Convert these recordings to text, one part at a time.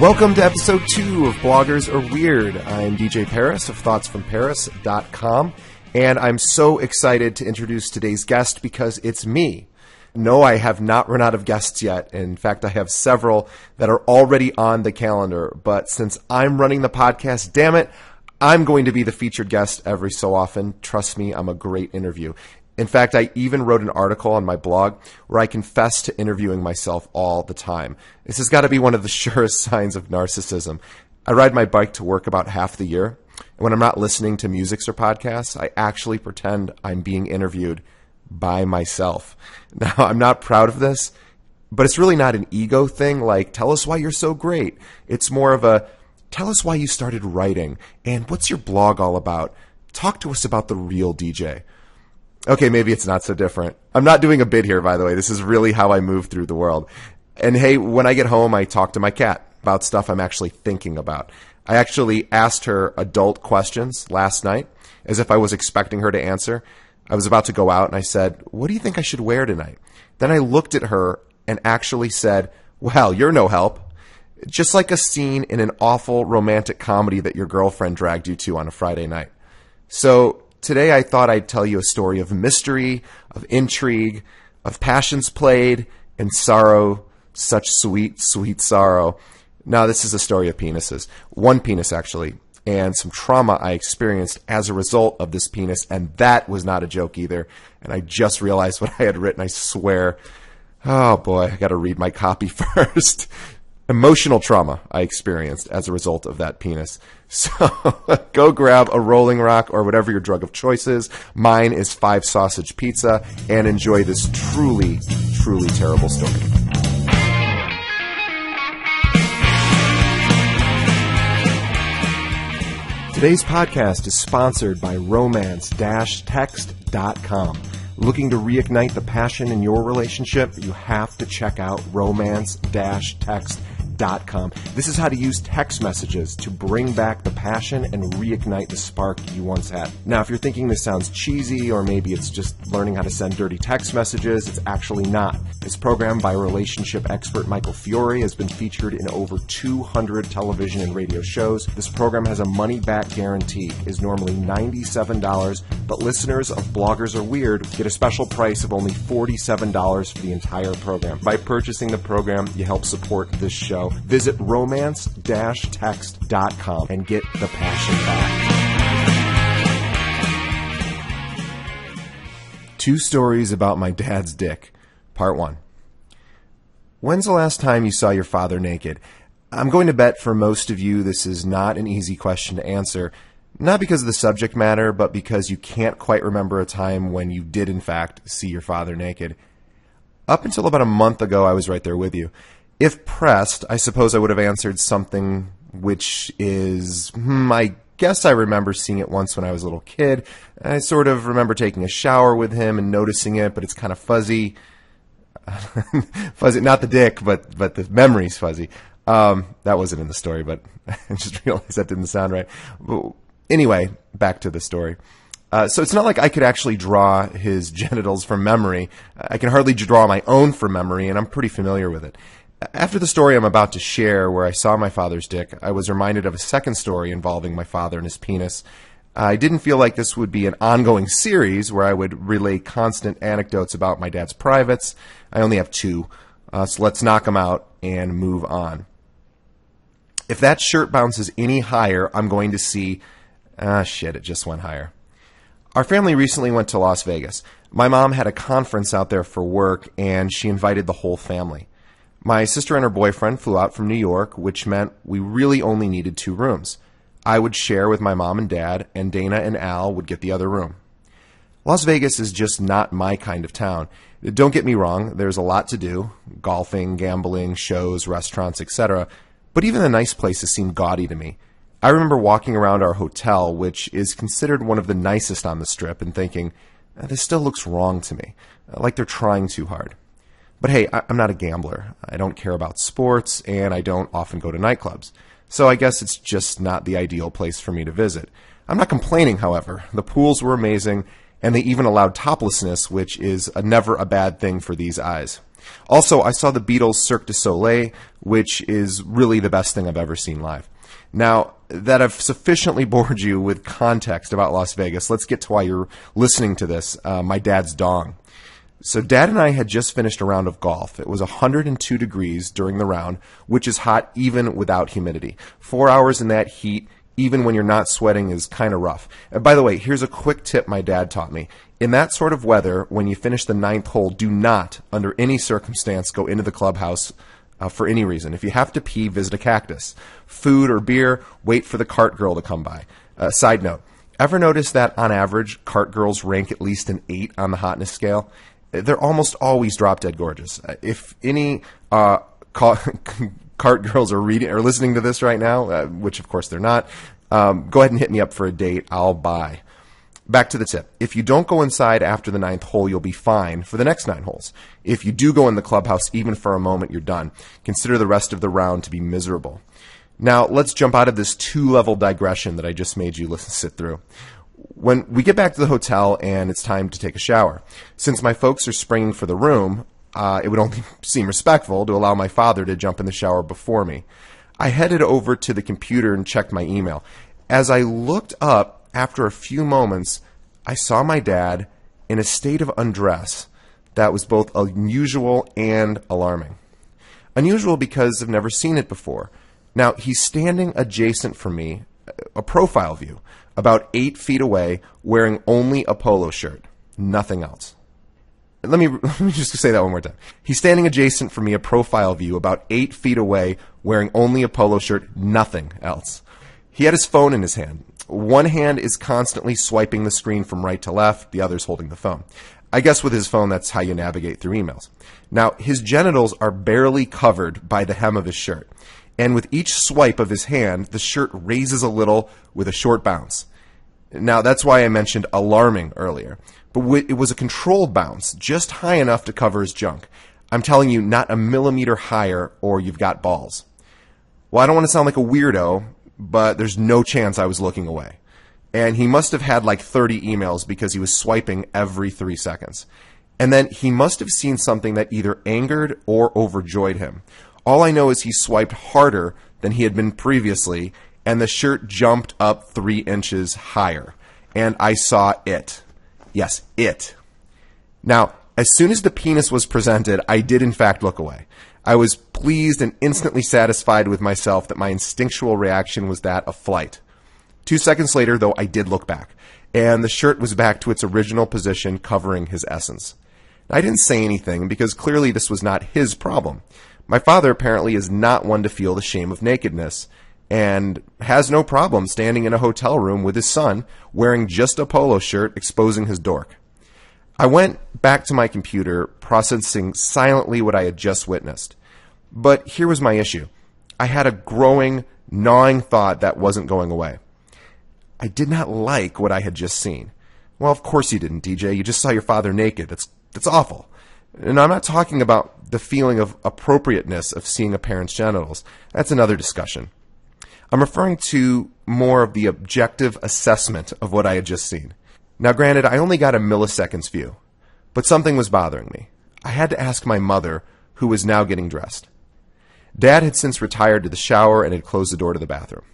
Welcome to episode 2 of Bloggers Are Weird. I'm DJ Paris of thoughtsfromparis.com, and I'm so excited to introduce today's guest because it's me. No, I have not run out of guests yet. In fact, I have several that are already on the calendar, but since I'm running the podcast, damn it, I'm going to be the featured guest every so often. Trust me, I'm a great interview. In fact, I even wrote an article on my blog where I confess to interviewing myself all the time. This has got to be one of the surest signs of narcissism. I ride my bike to work about half the year, and when I'm not listening to music or podcasts, I actually pretend I'm being interviewed by myself. Now, I'm not proud of this, but it's really not an ego thing like, tell us why you're so great. It's more of a, tell us why you started writing, and what's your blog all about? Talk to us about the real DJ. Okay, maybe it's not so different. I'm not doing a bit here, by the way. This is really how I move through the world. And hey, when I get home, I talk to my cat about stuff I'm actually thinking about. I actually asked her adult questions last night, as if I was expecting her to answer. I was about to go out, and I said, what do you think I should wear tonight? Then I looked at her and actually said, well, you're no help. Just like a scene in an awful romantic comedy that your girlfriend dragged you to on a Friday night. So today I thought I'd tell you a story of mystery, of intrigue, of passions played, and sorrow, such sweet, sweet sorrow. Now, this is a story of penises. One penis, actually, and some trauma I experienced as a result of this penis, and that was not a joke either. And I just realized what I had written, I swear. Oh boy, I gotta read my copy first. Emotional trauma I experienced as a result of that penis. So go grab a Rolling Rock or whatever your drug of choice is. Mine is 5 sausage pizza, and enjoy this truly, truly terrible story. Today's podcast is sponsored by romance-text.com. Looking to reignite the passion in your relationship? You have to check out romance-text.com. This is how to use text messages to bring back the passion and reignite the spark you once had. Now, if you're thinking this sounds cheesy, or maybe it's just learning how to send dirty text messages, it's actually not. This program by relationship expert Michael Fiore has been featured in over 200 television and radio shows. This program has a money-back guarantee, is normally $97, but listeners of Bloggers Are Weird get a special price of only $47 for the entire program. By purchasing the program, you help support this show. Visit romance-text.com and get the passion back. 2 stories about my dad's dick. Part 1. When's the last time you saw your father naked? I'm going to bet for most of you this is not an easy question to answer. Not because of the subject matter, but because you can't quite remember a time when you did in fact see your father naked. Up until about a month ago, I was right there with you. If pressed, I suppose I would have answered something which is, I guess I remember seeing it once when I was a little kid. I sort of remember taking a shower with him and noticing it, but it's kind of fuzzy. Fuzzy, not the dick, but the memory's fuzzy. That wasn't in the story, but I just realized that didn't sound right. Anyway, back to the story. So it's not like I could actually draw his genitals from memory. I can hardly draw my own from memory, and I'm pretty familiar with it. After the story I'm about to share, where I saw my father's dick, I was reminded of a second story involving my father and his penis. I didn't feel like this would be an ongoing series where I would relay constant anecdotes about my dad's privates. I only have 2, so let's knock them out and move on. If that shirt bounces any higher, I'm going to see... shit, it just went higher. Our family recently went to Las Vegas. My mom had a conference out there for work, and she invited the whole family. My sister and her boyfriend flew out from New York, which meant we really only needed 2 rooms. I would share with my mom and dad, and Dana and Al would get the other room. Las Vegas is just not my kind of town. Don't get me wrong, there's a lot to do. Golfing, gambling, shows, restaurants, etc. But even the nice places seem gaudy to me. I remember walking around our hotel, which is considered one of the nicest on the Strip, and thinking, this still looks wrong to me, like they're trying too hard. But hey, I'm not a gambler. I don't care about sports, and I don't often go to nightclubs. So I guess it's just not the ideal place for me to visit. I'm not complaining, however. The pools were amazing, and they even allowed toplessness, which is never a bad thing for these eyes. Also, I saw the Beatles' Cirque du Soleil, which is really the best thing I've ever seen live. Now, that I've sufficiently bored you with context about Las Vegas, let's get to why you're listening to this, my dad's dong. So Dad and I had just finished a round of golf. It was 102 degrees during the round, which is hot even without humidity. 4 hours in that heat, even when you're not sweating, is kind of rough. And by the way, here's a quick tip my dad taught me. In that sort of weather, when you finish the 9th hole, do not, under any circumstance, go into the clubhouse for any reason. If you have to pee, visit a cactus. Food or beer, wait for the cart girl to come by. Side note, ever notice that on average, cart girls rank at least an 8 on the hotness scale? They're almost always drop dead gorgeous. If any cart girls are reading or listening to this right now, which of course they're not, go ahead and hit me up for a date. I'll buy. Back to the tip. If you don't go inside after the 9th hole, you'll be fine for the next 9 holes. If you do go in the clubhouse, even for a moment, you're done. Consider the rest of the round to be miserable. Now, let's jump out of this 2-level digression that I just made you sit through. When we get back to the hotel and it's time to take a shower, since my folks are springing for the room, it would only seem respectful to allow my father to jump in the shower before me. I headed over to the computer and checked my email. As I looked up, after a few moments, I saw my dad in a state of undress that was both unusual and alarming. Unusual because I've never seen it before. Now, he's standing adjacent from me, a profile view, about 8 feet away, wearing only a polo shirt, nothing else. Let me just say that one more time. He's standing adjacent from me, a profile view, about 8 feet away, wearing only a polo shirt, nothing else. He had his phone in his hand. One hand is constantly swiping the screen from right to left, the other's holding the phone. I guess with his phone, that's how you navigate through emails. Now, his genitals are barely covered by the hem of his shirt. And with each swipe of his hand, the shirt raises a little with a short bounce. Now, that's why I mentioned alarming earlier. But it was a controlled bounce, just high enough to cover his junk. I'm telling you, not a millimeter higher or you've got balls. Well, I don't want to sound like a weirdo, but there's no chance I was looking away. And he must have had like 30 emails because he was swiping every 3 seconds. And then he must have seen something that either angered or overjoyed him. All I know is he swiped harder than he had been previously, and the shirt jumped up 3 inches higher. And I saw it. Yes, it. Now, as soon as the penis was presented, I did in fact look away. I was pleased and instantly satisfied with myself that my instinctual reaction was that of flight. 2 seconds later, though, I did look back, and the shirt was back to its original position, covering his essence. I didn't say anything because clearly this was not his problem. My father apparently is not one to feel the shame of nakedness, and has no problem standing in a hotel room with his son, wearing just a polo shirt, exposing his dork. I went back to my computer, processing silently what I had just witnessed. But here was my issue. I had a growing, gnawing thought that wasn't going away. I did not like what I had just seen. Well, of course you didn't, DJ. You just saw your father naked. That's awful. And I'm not talking about the feeling of appropriateness of seeing a parent's genitals. That's another discussion. I'm referring to more of the objective assessment of what I had just seen. Now, granted, I only got a millisecond's view, but something was bothering me. I had to ask my mother, who was now getting dressed. Dad had since retired to the shower and had closed the door to the bathroom.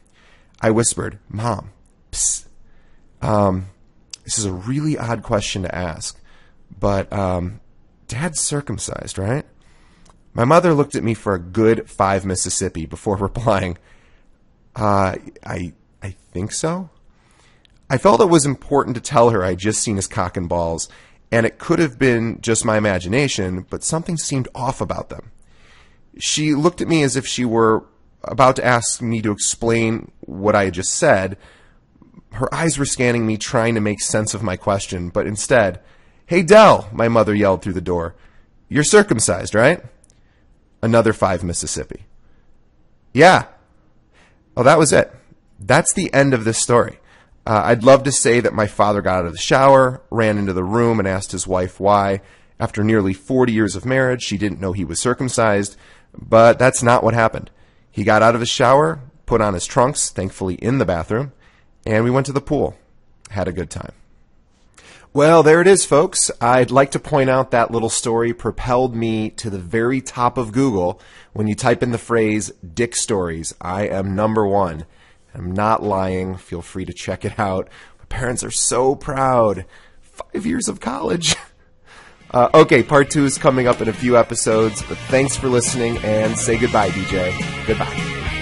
I whispered, "Mom, psst. This is a really odd question to ask, but Dad's circumcised, right?" My mother looked at me for a good 5 Mississippi before replying, I think so. I felt it was important to tell her I'd just seen his cock and balls, and it could have been just my imagination, but something seemed off about them. She looked at me as if she were about to ask me to explain what I had just said. Her eyes were scanning me, trying to make sense of my question, but instead, "Hey, Dell," my mother yelled through the door. "You're circumcised, right?" Another 5 Mississippi. "Yeah." Oh, that was it. That's the end of this story. I'd love to say that my father got out of the shower, ran into the room, and asked his wife why, after nearly 40 years of marriage, she didn't know he was circumcised, but that's not what happened. He got out of the shower, put on his trunks, thankfully in the bathroom, and we went to the pool. Had a good time. Well, there it is, folks. I'd like to point out that little story propelled me to the very top of Google. When you type in the phrase Dick Stories, I am number one. I'm not lying. Feel free to check it out. My parents are so proud. 5 years of college. Okay, part 2 is coming up in a few episodes, but thanks for listening, and say goodbye, DJ. Goodbye.